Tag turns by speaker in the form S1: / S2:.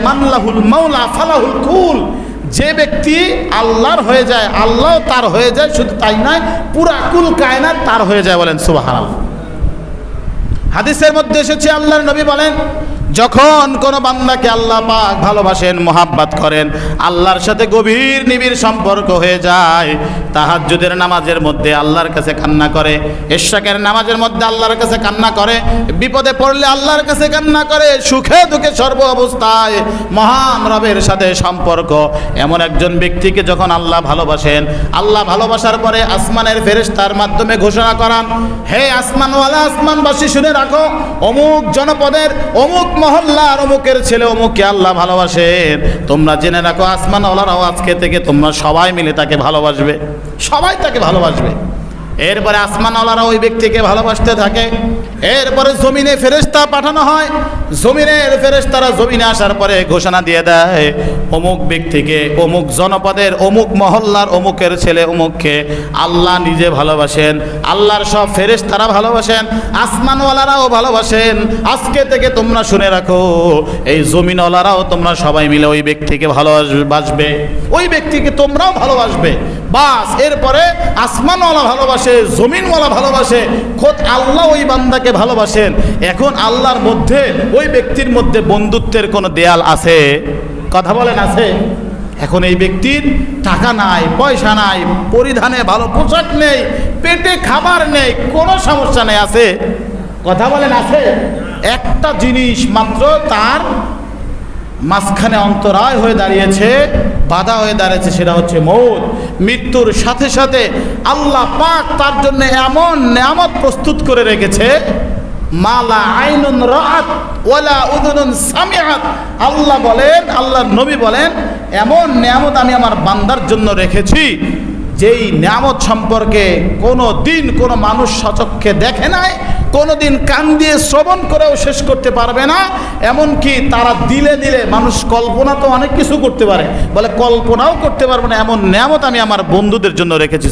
S1: মানলাহুল মাওলা ফালাহুল কুল, যে ব্যক্তি আল্লাহর হয়ে যায় আল্লাহ তার হয়ে যায়, শুধু তাই নয় পুরা কুল কায়নাত তার হয়ে যায়। বলেন সুবহানাল্লাহ। হাদিসের মধ্যে এসেছে আল্লাহর নবী বলেন, যখন কোন বান্দাকে আল্লাহ পাক ভালোবাসেন, মোহাব্বত করেন, আল্লাহর সাথে গভীর নিবিড় সম্পর্ক হয়ে যায়, তাহাজ্জুদের নামাজের মধ্যে আল্লাহর কাছে কান্না করে, ইশরাকের নামাজের মধ্যে আল্লাহর কাছে কান্না করে, বিপদে পড়লে আল্লাহর কাছে কান্না করে, সুখে দুঃখে সর্ব অবস্থায় মহান রবের সাথে সম্পর্ক, এমন একজন ব্যক্তিকে যখন আল্লাহ ভালোবাসেন, আল্লাহ ভালোবাসার পরে আসমানের ফেরেশতার মাধ্যমে ঘোষণা করান, হে আসমানওয়ালা আসমানবাসী শুনে রাখো, অমুক জনপদের অমুক মহল্লার অমুকের ছেলে অমুককে আল্লাহ ভালোবাসেন, তোমরা জেনে রাখো আসমানওয়ালারাও আজকে থেকে তোমরা সবাই মিলে তাকে ভালোবাসবে, সবাই তাকে ভালোবাসবে। এরপরে আসমানওয়ালারা ওই ব্যক্তিকে ভালোবাসতে থাকে। এরপরে জমিনে ফেরেশতা পাঠানো হয়, জমিনের ফেরেশতারা জমিনে আসার পরে ঘোষণা দিয়ে দেয়, অমুক ব্যক্তিকে অমুক জনপদের অমুক মহল্লার অমুকের ছেলে অমুককে আল্লাহ নিজে ভালোবাসেন, আল্লাহর সব ফেরেশতারা ভালোবাসেন, আসমানওয়ালারাও ভালোবাসেন, আজকে থেকে তোমরা শুনে রাখো এই জমিনওয়ালারাও তোমরা সবাই মিলে ওই ব্যক্তিকে ভালোবাসবে, ওই ব্যক্তিকে তোমরাও ভালোবাসবে। বাস এরপরে আসমানওয়ালা ভালোবাসে, জমিনওয়ালা ভালোবাসে, খোদ আল্লাহ ওই বান্দাকে ভালোবাসেন। এখন আল্লাহর মধ্যে ওই ব্যক্তির মধ্যে বন্ধুত্বের কোনো দেয়াল আছে? কথা বলেন আছে? এখন এই ব্যক্তির টাকা নাই, পয়সা নাই, পরিধানে ভালো পোশাক নেই, পেটে খাবার নেই, কোনো সমস্যা নেই, আছে? কথা বলেন আছে? একটা জিনিস মাত্র তার মাঝখানে অন্তরায় হয়ে দাঁড়িয়েছে, বাধা হয়ে দাঁড়িয়েছে, সেটা হচ্ছে মৌত। মৃত্যুর সাথে সাথে আল্লাহ পাক তার জন্য এমন নেয়ামত প্রস্তুত করে রেখেছে, মালা আইনুন রাআত ওয়ালা উযুনুন সামিআত। আল্লাহ বলেন, আল্লাহর নবী বলেন, এমন নেয়ামত আমি আমার বান্দার জন্য রেখেছি যেই নেয়ামত সম্পর্কে কোনো দিন কোনো মানুষ সচক্ষে দেখে নাই, কোনো দিন কান দিয়ে শ্রবণ করেও শেষ করতে পারবে না। এমনকি তারা দিলে দিলে মানুষ কল্পনা তো অনেক কিছু করতে পারে, বলে কল্পনাও করতে পারবে না, এমন নেয়ামত আমি আমার বন্ধুদের জন্য রেখেছি।